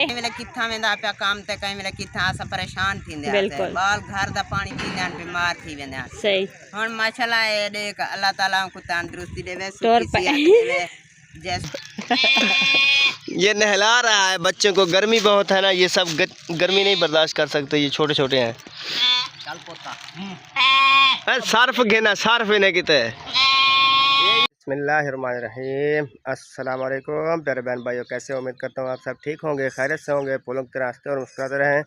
मेरे किथा में दा पे काम ते कहीं मेरे किथा अस परेशान थींदे बाल घर दा पानी पी लेन बीमार थी वेंदे सही हुन माशाल्लाह ए देख अल्लाह ताला को तंदुरुस्ती देवे सुखी सेहत देवे ये नहला रहा है बच्चों को। गर्मी बहुत है ना, ये सब गर्मी नहीं बर्दाश्त कर सकते, ये छोटे छोटे हैं। सर्फ घेना सर्फ इन्हें किते। बिस्मिल्लाहिर्रहमानिर्रहीम। अस्सलाम वालेकुम प्यारे बहन भाइयों, कैसे उम्मीद करता हूँ आप सब ठीक होंगे, खैरियत से होंगे, फूलों की तरह हंसते और मुस्कुराते रहें।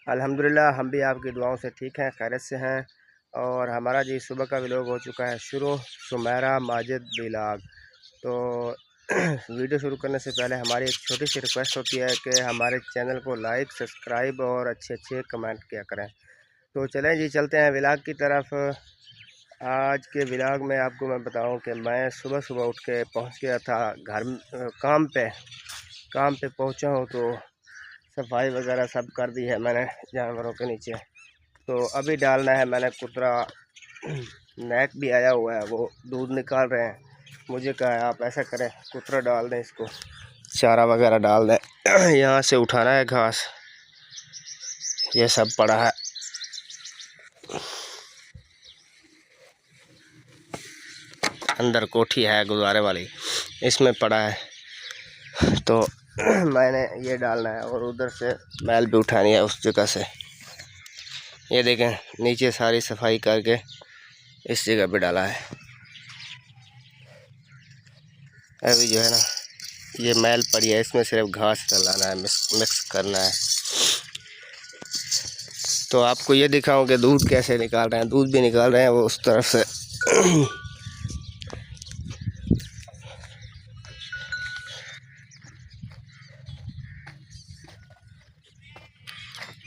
अल्हम्दुलिल्लाह हम भी आपकी दुआओं से ठीक हैं, खैरियत से हैं। और हमारा जी सुबह का व्लॉग हो चुका है शुरू, सुमेरा माजिद व्लॉग। तो वीडियो शुरू करने से पहले हमारी एक छोटी सी रिक्वेस्ट होती है कि हमारे चैनल को लाइक, सब्सक्राइब और अच्छे कमेंट किया करें। तो चलें जी, चलते हैं व्लॉग की तरफ। आज के व्लॉग में आपको मैं बताऊं कि मैं सुबह सुबह उठ के पहुंच गया था घर काम पे पहुंचा हूं। तो सफाई वगैरह सब कर दी है मैंने जानवरों के नीचे। तो अभी डालना है मैंने कुतरा, नेट भी आया हुआ है, वो दूध निकाल रहे हैं। मुझे कहा है आप ऐसा करें, कुतरा डाल दें, इसको चारा वगैरह डाल दें। यहाँ से उठाना है घास, ये सब पड़ा है। अंदर कोठी है गुरुद्वारे वाली, इसमें पड़ा है। तो मैंने ये डालना है और उधर से मैल भी उठानी है उस जगह से। ये देखें नीचे सारी सफाई करके इस जगह पे डाला है। अभी जो है ना ये मैल पड़ी है, इसमें सिर्फ घास डालना है, मिक्स करना है। तो आपको ये दिखाऊं कि दूध कैसे निकाल रहे हैं। दूध भी निकाल रहे हैं वो उस तरफ से।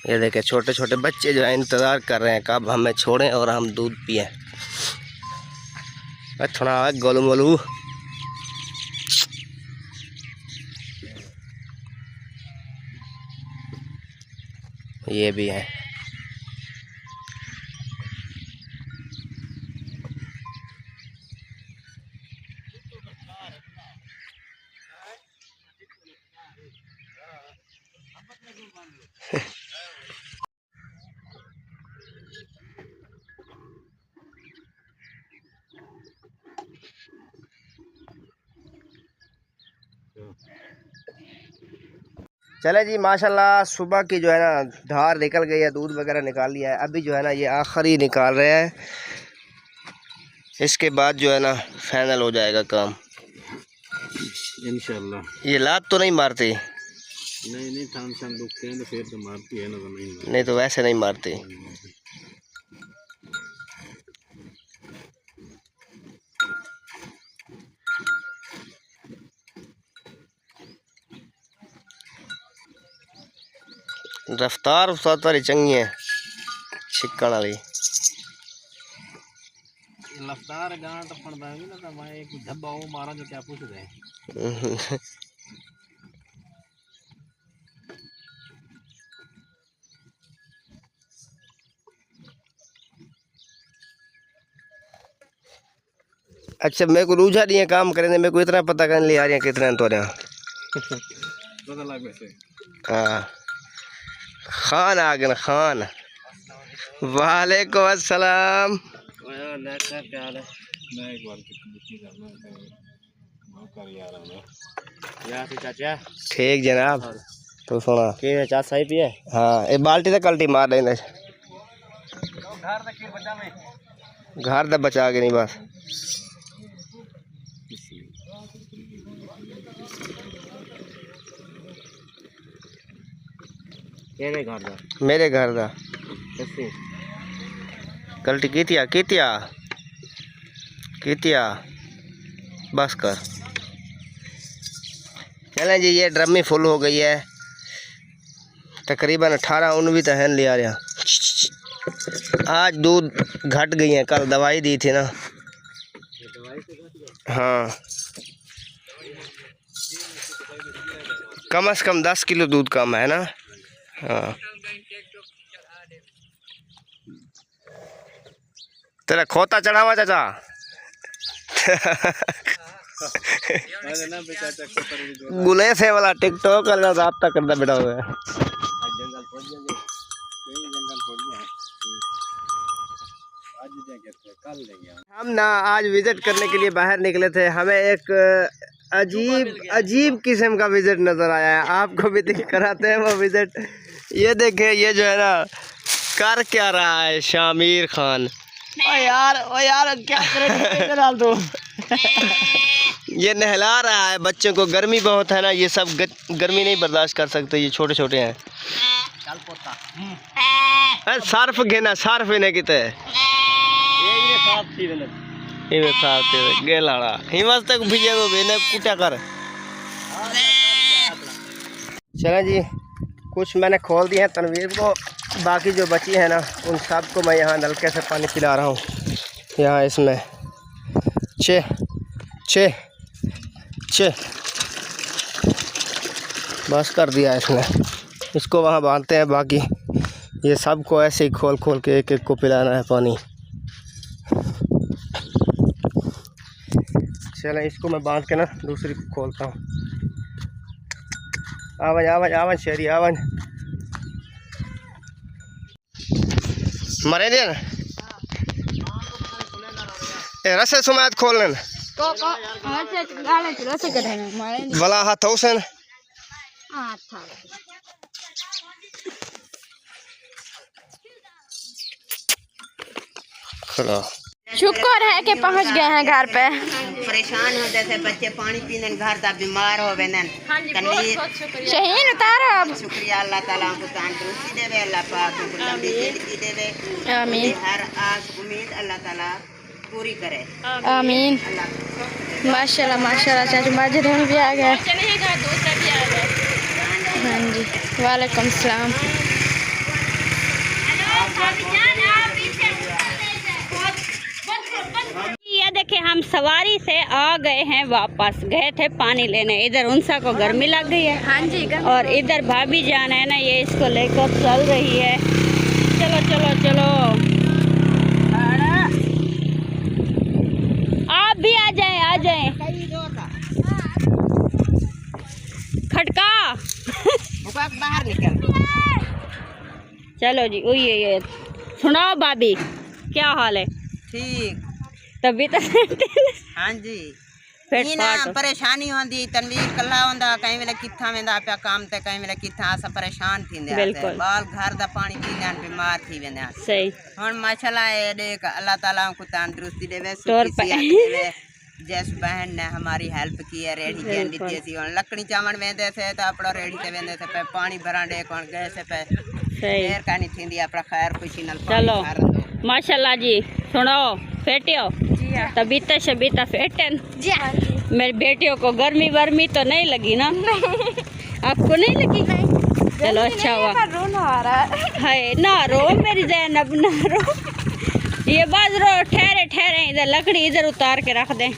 ये देखें छोटे छोटे बच्चे जो है इंतज़ार कर रहे हैं कब हमें छोड़ें और हम दूध पिएं। थोड़ा गोलू मोलू ये भी है। चले जी, माशाल्लाह सुबह की जो है ना धार निकल गई है, दूध वगैरह निकाल लिया है। अभी जो है ना ये आखिरी निकाल रहे हैं, इसके बाद जो है ना फाइनल हो जाएगा काम इंशाल्लाह। ये लात तो नहीं मारती? नहीं थान सान दुखते हैं तो फिर तो मारती है ना, तो नहीं तो वैसे नहीं मारती। रफ्तार वाली चंगी है छिक्कण वाली। रफ्तार गां टप्पण दा भी ना, तो मैं एक धब्बा वो मारा जो क्या पूछ रहे। अच्छा मेरे को रूझा नहीं है काम करने, मेरे को इतना पता करने ले आ रही है कितना तो पता लग वैसे। हाँ खान आ गया खान। वालेकुम अस्सलाम। ठीक जनाब। तो सुना चा सही पिए। हाँ ये बाल्टी से कल्टी मार देना, घर तक बचा के नहीं बस। मेरे घर दा गलती कीतिया बस कर। चलें जी, ये ड्रमी फुल हो गई है तकरीबन 18-19 तो है ले आ रहा। आज दूध घट गई है, कल दवाई दी थी ना। हाँ कम से कम 10 किलो दूध कम है ना। हाँ तेरा खोता चढ़ावा चाचा। बुले से वाला टिकटॉक वाला रास्ता करता बेटा हुआ है। हम ना आज विजिट करने के लिए बाहर निकले थे, हमें एक अजीब किस्म का विजिट नजर आया है। आपको भी दिख कराते हैं वो विजिट। ये देखे, ये जो है ना कर क्या रहा है शामिर खान। ओ यार क्या करे डाल दो। ये नहला रहा है बच्चों को। गर्मी बहुत है ना, ये सब गर्मी नहीं बर्दाश्त कर सकते, ये छोटे छोटे हैं। सर्फ घेना सर्फ इन्हें किते गेलाड़ा हिमस तक भिजे वो बेने कुटा कर। चला जी, कुछ मैंने खोल दिए हैं तनवीर को, बाकी जो बची है ना उन सब को मैं यहाँ नलके से पानी पिला रहा हूँ। यहाँ इसमें छः बस कर दिया इसने। इसको वहाँ बांधते हैं, बाकी ये सब को ऐसे ही खोल खोल के एक एक को पिलाना है पानी। चलें, इसको मैं बांध के ना दूसरी को खोलता हूँ। आवन शेरी आवन मरे दिया ना रसे सुमात खोल लेना भला हाथ हुसैन खड़ा। शुक्र है कि पहुंच गए हैं घर पे। परेशान होते थे बच्चे, पानी पीने घर ता बीमार हो गए। शहीन उतारो अब। शुक्रिया अल्लाह ताला को तंदुरुस्ती देवे, अल्लाह पाक को लंबी जिंदगी देवे। आमीन। हर आस उम्मीद अल्लाह ताला पूरी करे। आमीन। माशाल्लाह माशाल्लाह। चाचू माजिद हम भी आ गए। हाँ जी, वालेकुम सलाम। ये देखे, हम सवारी से आ गए हैं वापस। गए थे पानी लेने, इधर उनसा को गर्मी लग गई है। हाँ जी। और इधर भाभी जान है ना, ये इसको लेकर चल रही है। चलो चलो चलो, आप भी आ जाएं आ जाएं। खटका बाहर निकल। चलो जी। ये सुनाओ भाभी, क्या हाल है? ठीक तभी तो हाँ जी। परेशानी होंदी, तनवीर कल्ला होंदा, कहीं वेले किथा वेंदा पिया काम ते, कहीं वेले किथा अस परेशान थींदे आते। बाल घर दा पानी पींदे बीमार थी वेंदे। सही। हुन माशाल्लाह ए देख अल्लाह ताला को तंदुरुस्ती देवे, सुखी सेहत देवे। जिस बहन ने हमारी हेल्प की है, रेडी के जैसी हुन लकड़ी चावण वेंदे थे तो अपना रेडी ते वेंदे थे पे पानी भरां डे कोन गए से पे देर कानी थींदी अपना खैर खुशी नाल पानी भर दो। माशाल्लाह जी। सुनो फेटियो, तबीता शबीता फेटन। मेरी बेटियों को गर्मी वर्मी तो नहीं लगी ना? आपको नहीं लगी? चलो अच्छा हुआ। हाय ना रो मेरी ज़ैनब, ना रो। ये बाज रो, ठहरे ठहरे, इधर लकड़ी इधर उतार के रख दें।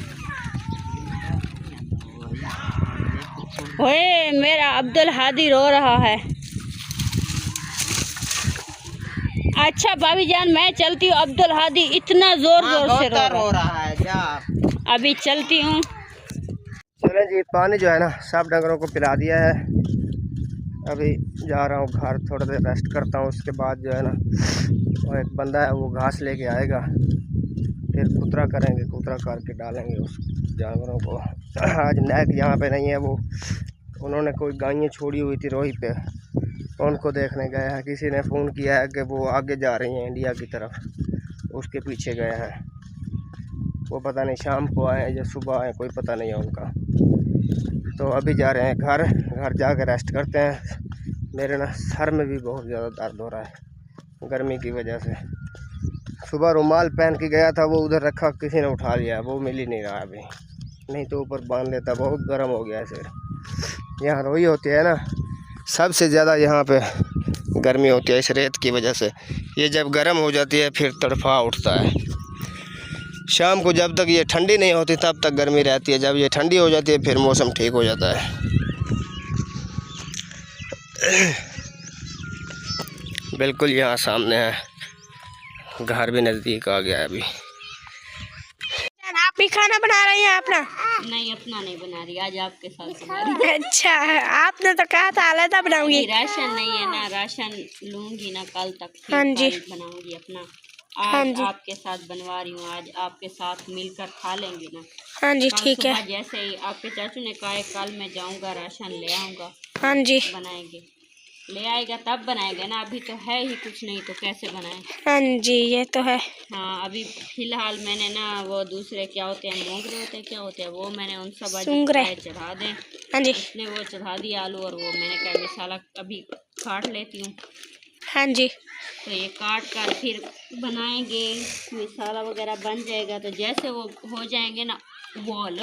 ओए मेरा अब्दुल हादी रो रहा है। अच्छा भाभी जान, मैं चलती हूँ। अब्दुल हादी इतना जोर से रो रहा है। जा अभी चलती हूँ। चलो जी, पानी जो है ना सब डंगरों को पिला दिया है। अभी जा रहा हूँ घर, थोड़ा देर रेस्ट करता हूँ। उसके बाद जो है ना वो एक बंदा है, वो घास लेके आएगा, फिर कुतरा करेंगे, कुतरा करके डालेंगे उस जानवरों को। आज नैक यहाँ पे नहीं है, वो उन्होंने कोई गायें छोड़ी हुई थी रोही पे, उनको देखने गए हैं। किसी ने फ़ोन किया है कि वो आगे जा रही हैं इंडिया की तरफ, उसके पीछे गए हैं। वो पता नहीं शाम को आए या सुबह आए, कोई पता नहीं है उनका। तो अभी जा रहे हैं घर जाकर रेस्ट करते हैं। मेरे ना सर में भी बहुत ज़्यादा दर्द हो रहा है गर्मी की वजह से। सुबह रुमाल पहन के गया था, वो उधर रखा, किसी ने उठा लिया, वो मिल ही नहीं रहा अभी, नहीं तो ऊपर बांध लेता। बहुत गर्म हो गया है सिर। यहाँ रोई होती है ना, सबसे ज़्यादा यहाँ पे गर्मी होती है इस रेत की वजह से। ये जब गर्म हो जाती है फिर तड़फा उठता है। शाम को जब तक ये ठंडी नहीं होती तब तक गर्मी रहती है, जब ये ठंडी हो जाती है फिर मौसम ठीक हो जाता है। बिल्कुल यहाँ सामने है, घर भी नज़दीक आ गया है। अभी आप भी खाना बना रहे हैं अपना? नहीं, अपना नहीं बना रही, आज आपके साथ बना रही। अच्छा, आपने तो कहा था अलग बनाऊंगी। राशन नहीं है ना, राशन लूंगी ना कल तक, फिर हाँ जी। कल बनाऊंगी अपना। हाँ आज जी। आपके साथ बनवा रही हूँ, आज आपके साथ मिलकर खा लेंगे ना। हाँ जी, कल ठीक है। सुबह जैसे ही आपके चाचू ने कहा है कल मैं जाऊंगा राशन ले आऊंगा, हाँ जी। बनाएंगे। ले आएगा तब बनाएंगे ना, अभी तो है ही कुछ नहीं तो कैसे बनाएं। हाँ जी, ये तो है। हाँ, अभी फिलहाल मैंने ना वो दूसरे क्या होते हैं, मोंगरे होते हैं, क्या होते हैं वो, मैंने उन सब सुंगरे। चढ़ा दें। हाँ जी। उसने वो चढ़ा दिया आलू, और वो मैंने कहा मसाला अभी काट लेती हूँ। हाँ जी। तो ये काट कर फिर बनाएंगे, मसाला वगैरह बन जाएगा। तो जैसे वो हो जाएंगे ना बॉल,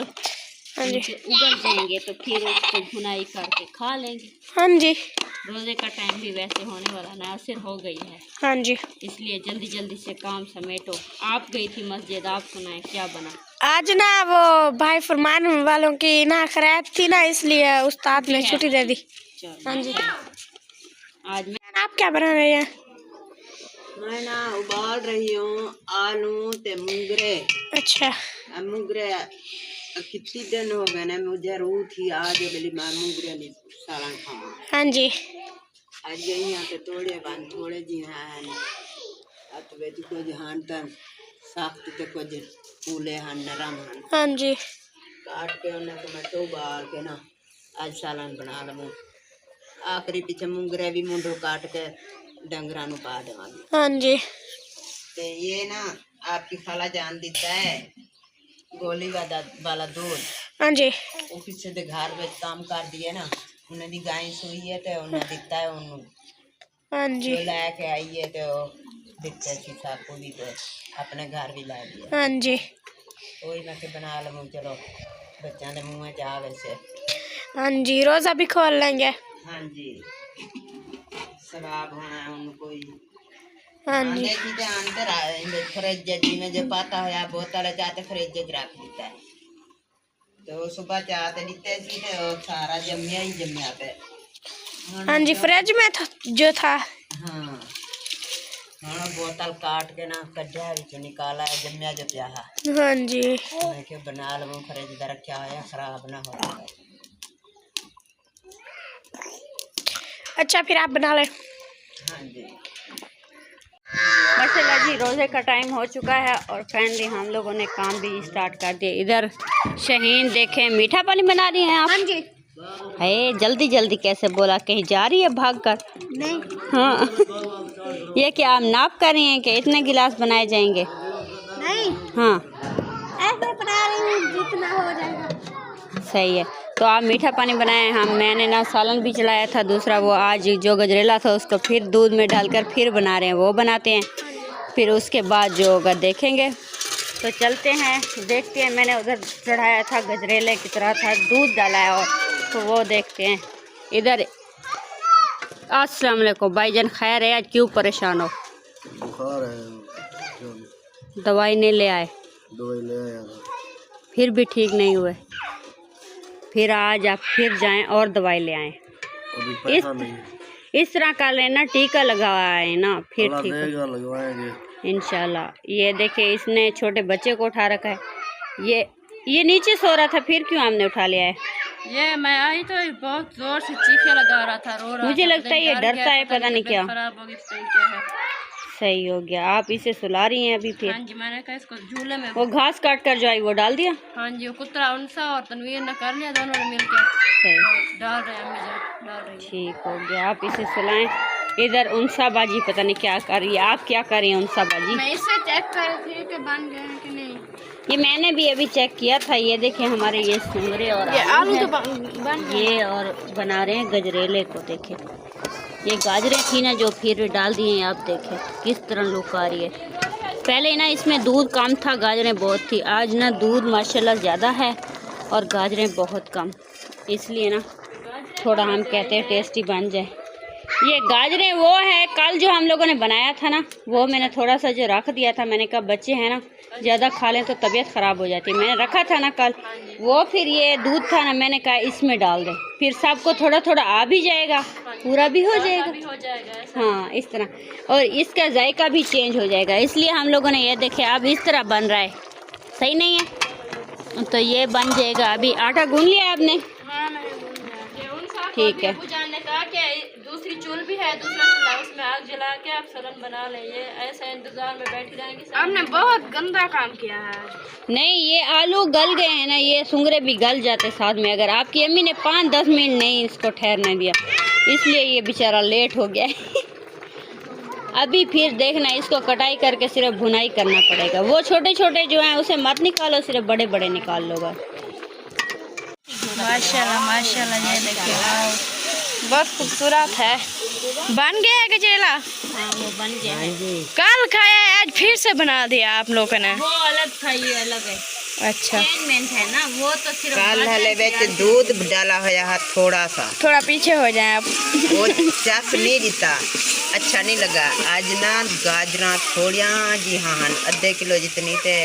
हाँ जी। उबल जाएंगे तो फिर उसको भुनाई करके खा लेंगे। हाँ जी। रोज़े का टाइम भी वैसे होने वाला नासिर हो गई है, हाँ जी। इसलिए जल्दी जल्दी से काम समेटो। आप गई थी मस्जिद, आप सुनाए क्या बना? आज ना वो भाई फरमान वालों की ना खैरात थी ना, इसलिए उस्ताद ने छुट्टी दे दी। हाँ जी। आज आप क्या बना रहे हैं? मैं ना उबाल रही हूँ आलू ते मुंगरे। अच्छा। मुंगरे कितनी दिन हो गए ने मुझे रूह थी आज बोली मैं मुंगरे नहीं सालन खाऊं। हाँ जी। आज गई यहाँ पे थोड़े जी हैं अत बेच कुछ हान तन सख्त ते कुछ फूले हन नरम हन। हाँ जी। काट के उन्हें तो मैं तो उबाल के ना आज सालन बना लूँ। आखिरी पीछे मुंगरे भी मुंडो काट के डंगरा नु पा देवांगी। हाँ जी। ते ये ना आपकी खाला जान देता है गोली वाला दूध। हाँ जी। वो पीछे दे घर में काम कर दिए ना, उन्हें दी गाय सुई है तो उन्हें दिता है उन्हें। हाँ जी। जो लेके आई है तो दिखते सी साकू भी तो अपने घर भी ला दिया। हाँ जी। वही मैं के बना लूँ, चलो बच्चों के मुँह में जा वैसे। हाँ जी, रोज़ा भी खोल लेंगे। हाँ जी, सवाब होना है उनको ही। हाँ जी। देखी तो अंदर फ्रिज में जो पाता है बोतल चाहते फ्रिज रख देता है तो सुबह चाहते दिते सी तो सारा जमिया ही जमिया पे। हाँ जी, फ्रिज में था जो था। हाँ हाँ, बोतल काट के ना कढ़िया विच निकाला है जमिया जो पिया है। हाँ जी। मैं के बना लूँ, फ्रिज दा रखा होया खराब ना हो जाए। अच्छा, फिर आप बना लें। हाँ जी। माशाल्लाह जी, रोज़े का टाइम हो चुका है और फाइनली हम लोगों ने काम भी स्टार्ट कर दिया। इधर शहीन देखें मीठा पानी बना रही हैं आप? हाँ जी। है जल्दी जल्दी कैसे बोला, कहीं जा रही है भाग कर? नहीं। हाँ, ये क्या आप नाप कर रही हैं कि इतने गिलास बनाए जाएंगे? नहीं। हाँ, ऐसे बना रही हूँ जितना हो जाएगा। सही है। तो आप मीठा पानी बनाए, हम मैंने ना सालन भी चलाया था दूसरा, वो आज जो गजरेला था उसको फिर दूध में डालकर फिर बना रहे हैं, वो बनाते हैं। फिर उसके बाद जो होगा देखेंगे। तो चलते हैं देखते हैं। मैंने उधर चढ़ाया था गजरेले की तरह था, दूध डाला है और तो वो देखते हैं। इधर अस्सलाम वालेकुम भाईजान, खैर है? आज क्यों परेशान हो? बुखार है, दवाई नहीं ले आए? दवाई ले आया था, फिर भी ठीक नहीं हुए? फिर आज आप फिर जाएं और दवाई ले आएं। अभी पैसा नहीं, इस तरह कर लेना, टीका लगाए ना फिर अल्लाह ठीक हो देगा, लगवाएंगे इंशाल्लाह। ये देखिए इसने छोटे बच्चे को उठा रखा है। ये नीचे सो रहा था, फिर क्यों हमने उठा लिया है? ये मैं आई तो बहुत जोर से चीखे लगा रहा था, रो रहा मुझे था। लगता है ये डरता है, पता नहीं क्या। खराब हो गई, पता नहीं क्या है। सही हो गया, आप इसे सुला रही हैं अभी फिर? हाँ जी, मैंने कहा इसको झूले में। वो घास काट कर जो आई वो डाल दिया? हाँ जी, वो कुतरा उनसा और तनवीर ने कर लिया, दोनों ने मिलकर सही, डाल रहे हैं, अम्मी जान डाल रही है। ठीक हो गया, आप इसे सुलाएं। इधर उनसा बाजी पता नहीं क्या कर रही है, आप क्या कर रही हैं उनसा बाजी? मैं इसे चेक कर रही थी कि बन गए हैं कि नहीं। ये मैंने भी अभी चेक किया था। ये देखें हमारे ये सुंगरे और आलू हैं। तो बन गए। ये और बना रहे हैं गजरेले को। देखें ये गाजरें थी ना जो फिर डाल दिए हैं, आप देखें किस तरह लुक आ रही है। पहले ना इसमें दूध कम था, गाजरें बहुत थी। आज ना दूध माशाल्लाह ज़्यादा है और गाजरें बहुत कम, इसलिए ना थोड़ा हम कहते हैं टेस्टी बन जाए। ये गाजरें वो है कल जो हम लोगों ने बनाया था ना, वो मैंने थोड़ा सा जो रख दिया था। मैंने कहा बच्चे हैं ना, ज़्यादा खा लें तो तबीयत ख़राब हो जाती है। मैंने रखा था ना कल, वो फिर ये दूध था ना, मैंने कहा इसमें डाल दें, फिर सबको थोड़ा थोड़ा आ भी जाएगा, पूरा भी हो जाएगा। हाँ, इस तरह, और इसका जायका भी चेंज हो जाएगा। इसलिए हम लोगों ने ये देखे अब इस तरह बन रहा है, सही नहीं है? तो ये बन जाएगा। अभी आटा गूंद लिया आपने? ठीक है। जान ने कहा कि दूसरी चूल भी है, दूसरा चूल्हा, उसमें आग जला के आप सलन बना लें। ये ऐसा इंतजार में बैठी रहेंगी। आपने बहुत गंदा काम किया है। नहीं, ये आलू गल गए हैं ना, ये सुंगरे भी गल जाते साथ में। अगर आपकी अम्मी ने 5-10 मिनट नहीं इसको ठहरने दिया, इसलिए ये बेचारा लेट हो गया है। अभी फिर देखना, इसको कटाई करके सिर्फ भुनाई करना पड़ेगा। वो छोटे छोटे जो हैं उसे मत निकालो, सिर्फ बड़े बड़े निकाल लो। माशाल्लाह माशाल्लाह, ये देखिए बहुत खूबसूरत है। बन गया है गजरेला? हाँ, वो बन गया है। कल खाया है, आज फिर से बना दिया आप लोगों ने? वो अलग था, ये अलग है। अच्छा, चेंजमेंट है ना, वो तो सिर्फ काल हले बेच दूध डाला होया है थोड़ा सा, थोड़ा पीछे हो जाए आप। वो चस नहीं जीता, अच्छा नहीं लगा। आज ना गाजरा थोड़िया जी, हाँ आधे किलो जितनी थे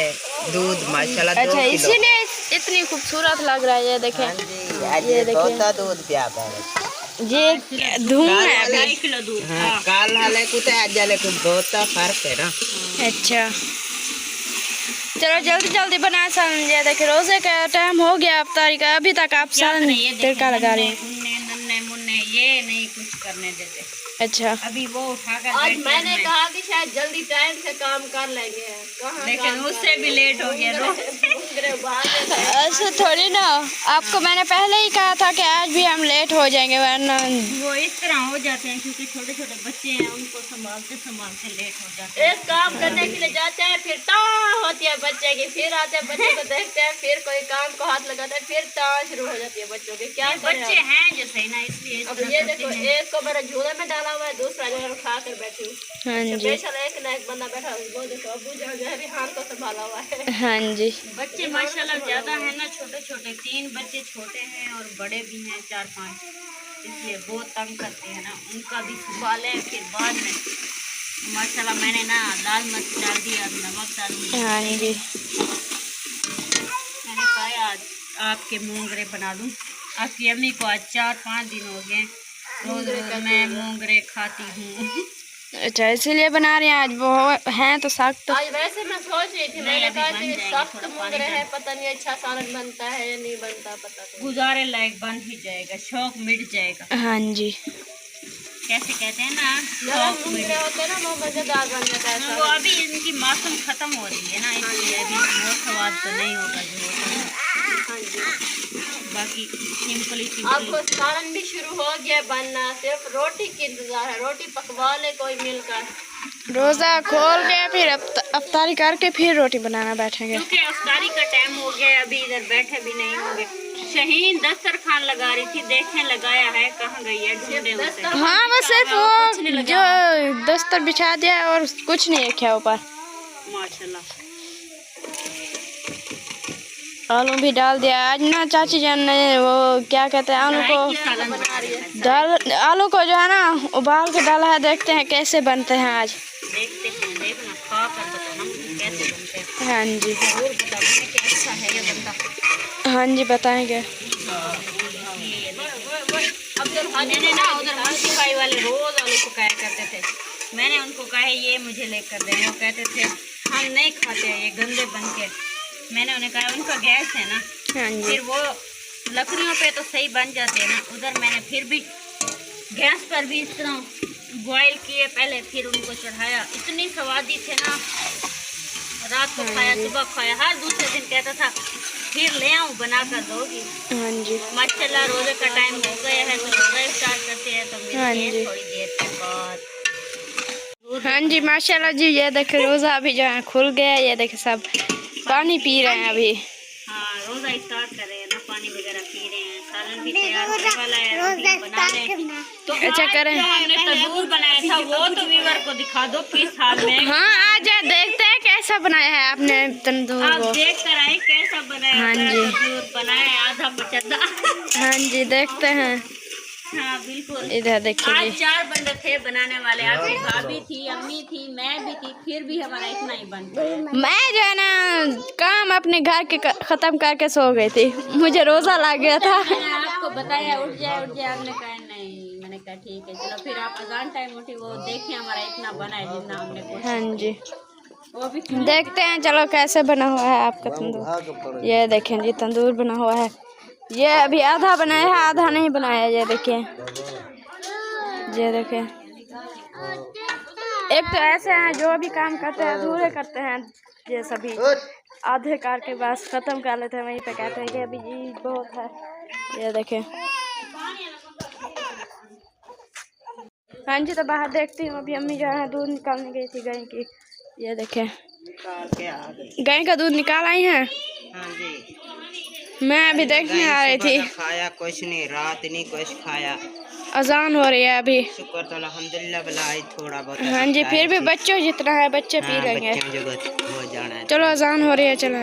दूध, माशाल्लाह 2 अच्छा, किलो। इसीलिए इतनी खूबसूरत लग रहा है। ये देखें, हाँ जी, आज ये बहुता दूध पिया है। ये धूम है अभी। 2.5 किलो दूध। हाँ, काल हाले कुछ आज वाले को बहुता फर्क है ना। अच्छा, चलो जल्दी जल्दी बना सालन। ये देखिए रोजे का टाइम हो गया अफ्तारी का, अभी तक आप सालन तड़का लगा रहे हैं। नन्हे मुन्ने ये नहीं कुछ करने देते। अच्छा, अभी वो उठाकर आज मैंने कहा कि शायद जल्दी टाइम से काम कर लेंगे, लेकिन उससे भी लेट हो गया। ऐसे थोड़ी ना, आपको मैंने पहले ही कहा था कि आज भी हम लेट हो जाएंगे, वरना वो इस तरह हो जाते हैं क्योंकि छोटे छोटे बच्चे हैं, उनको संभालते संभालते लेट हो जाते हैं। एक काम करने के लिए जाते हैं, फिर टा होती है बच्चे की, फिर आते हैं बच्चे को देखते हैं, फिर कोई काम को हाथ लगाते हैं, फिर टा शुरू हो जाती है बच्चों की। क्या बच्चे हैं जैसे ना, इसलिए अब ये देखो, एक को मैंने झूले में डाला हुआ है, दूसरा जो है उठा कर बैठी हूँ। हाँ जी, स्पेशल एक ना एक बंदा बैठा है, वो देखो अबू जो है रिहान को संभाला हुआ है। हाँ जी, बच्चे माशाल्लाह ज्यादा है ना, छोटे छोटे 3 बच्चे छोटे हैं और बड़े भी हैं 4-5, इसलिए बहुत तंग करते हैं ना, उनका भी संभाले। फिर बाद में माशाल्लाह मैंने ना लाल मिर्च डाल दिया, नमक डालूंगी। हाँ जी, मैंने कहा आज आपके मोंगरे बना दूं। आपकी अम्मी को आज 4-5 दिन हो गए रोज रोज मैं मोंगरे खाती हूँ। अच्छा इसीलिए बना रहे हैं आज। वो हैं तो सख्त। आज वैसे मैं सोच रही थी, मैंने कहा कि सख्त मुंगरे हैं, पता नहीं अच्छा सालन बनता है या नहीं बनता, पता नहीं। गुजारे लायक बन ही जाएगा, शौक मिट जाएगा। हाँ जी, कैसे कहते हैं ना, शौक मुंगरे होते हैं ना, वो मजेदार बन जाता है। वो अभी इनकी मौसम खत्म हो रही है ना, इसलिए अभी वो स्वाद तो नहीं होगा जो होता है। हाँ जी, बाकी सिंपली आपको सालन भी शुरू हो गया बनना, सिर्फ रोटी की इंतजार है। रोटी पकवा ले कोई मिलकर, रोज़ा खोल के फिर अफ्तारी करके फिर रोटी बनाना बैठेंगे। क्योंकि अफ्तारी का टाइम हो गया, अभी इधर बैठे भी नहीं होंगे। शहीन दस्तरखान लगा रही थी, देखें लगाया है, कहाँ गई है, ढूंढे उसे। हाँ बस सिर्फ वो जो दस्तर बिछा दिया है और कुछ नहीं रखा ऊपर। माशाल्लाह आलू भी डाल दिया आज ना चाची जान ने, वो क्या कहते हैं आलू को दाल, आलू को जो है ना उबाल के डाला है। देखते हैं कैसे बनते हैं आज। देखते हैं, देखना खा कर बताना कैसे बनते हैं। हाँ जी, जरूर बताना कि कैसा है ये बनता। हाँ जी बताएंगे। मैंने ना उधर मुंशी भाई वाले रोज आलू पकाया करते थे, मैंने उनको कहा ये मुझे लेकर दें, वो कहते थे हम नहीं खाते ये गंदे बन के। मैंने उन्हें कहा उनका गैस है ना, हाँ जी, फिर वो लकड़ियों पे तो सही बन जाते हैं ना, उधर मैंने फिर भी गैस पर भी इस तरह बॉयल किए पहले, फिर उनको चढ़ाया। इतनी स्वादी थे ना, रात को खाया, सुबह खाया, हर दूसरे दिन कहता था फिर ले आऊँ बना कर दोगी। हाँ जी, माशाल्लाह रोजे का टाइम हो गया है, तो रोजा स्टार्ट करते हैं, तो हाँ मिलते जी। हैं थोड़ी देर के बाद। हाँ जी माशाल्लाह जी। ये देखे रोज़ा अभी जो है खुल गया। ये देखे सब पानी पी रहे हैं अभी। हाँ रोजा स्टार्ट कर रहे हैं ना, पानी वगैरह पी रहे हैं, सालन भी तैयार होने वाला है, रोटियां बना रहे हैं। तो अच्छा आज करें। जो हमने तंदूर बनाया था वो तो व्यूअर को दिखा दो किस हाल में। हाँ आज देखते हैं कैसा बनाया है आपने तंदूर आप को। देख कर आए कैसा बनाया। हाँ जी। तंदूर बनाया है आधा पचद्दा। हाँ जी देखते हैं। हाँ बिल्कुल। इधर देखिए आज जी। 4 बंदे थे बनाने वाले, आपकी भाभी थी, अम्मी थी, मैं भी थी, फिर भी हमारा इतना ही बन पाया। मैं जो है ना काम अपने घर के खत्म करके सो गई थी, मुझे रोज़ा लग गया था। मैंने आपको बताया उठ जाए, आपने कहा नहीं, मैंने कहा ठीक है चलो। फिर आप अजान टाइम उठी, वो देखें हमारा इतना बना है जितना हमने कोशिश हाँ जी, देखते हैं चलो कैसे बना हुआ है आपका तंदूर। ये देखें जी तंदूर बना हुआ है। ये अभी आधा बनाया है आधा नहीं बनाया। ये देखिए ये देखें। एक तो ऐसे हैं जो भी काम करते हैं अधूरे करते हैं। ये सभी आधे कार के बाद ख़त्म कर लेते हैं वहीं पे कहते हैं कि अभी जी बहुत है। ये देखें। हाँ जी तो बाहर देखती हूँ। अभी अम्मी जो है दूध निकालने गई थी गाय की। ये देखें गाय का दूध निकाल आई हैं। हाँ जी मैं अभी देखने आ रही थी। खाया कुछ नहीं, रात नहीं कुछ खाया। अजान हो रही है अभी। शुक्र तो अल्हम्दुलिल्लाह भलाई थोड़ा बहुत। हाँ जी फिर भी बच्चों जितना है बच्चे पी लेंगे। हो जाना है। चलो अजान हो रही है चलो।